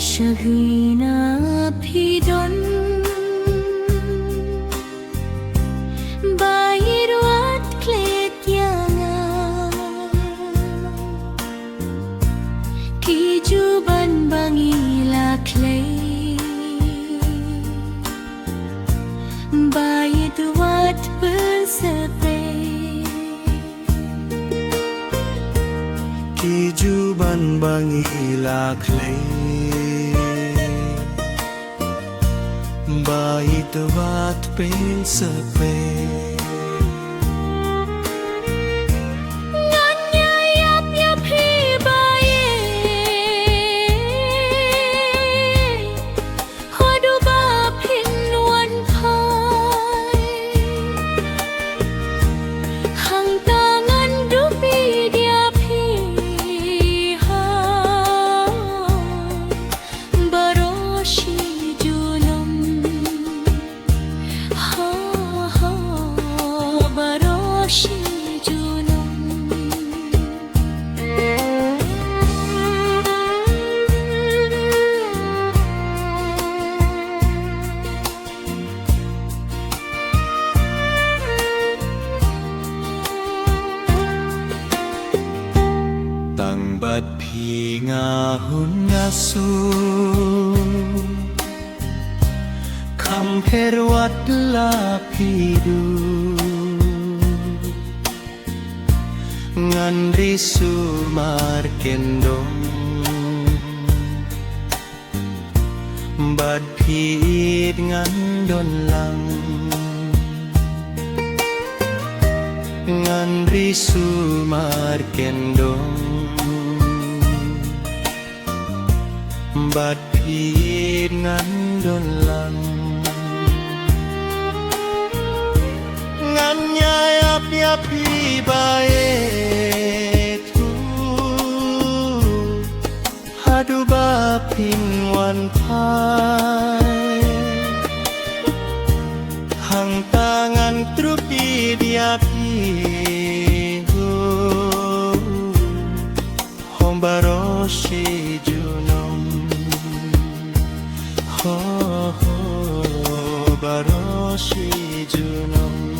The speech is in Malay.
Shahina Pidon Bayirwat Klet Yanga Kijuban Bangila Clay Bayirwat Bersepe Kijuban Bangila Clay Bait wat pen sepe Bat pi ngahun ngasu Kamperwat lapidu Ngan risu markendong Bat pi ngan don lang Ngan risu markendong Bat pit ngan don lang Ngan nyayap yapi bae tu Hadu bapin wan pai Hang tangan trupi diapi Hombaroshi junom Baroshi junom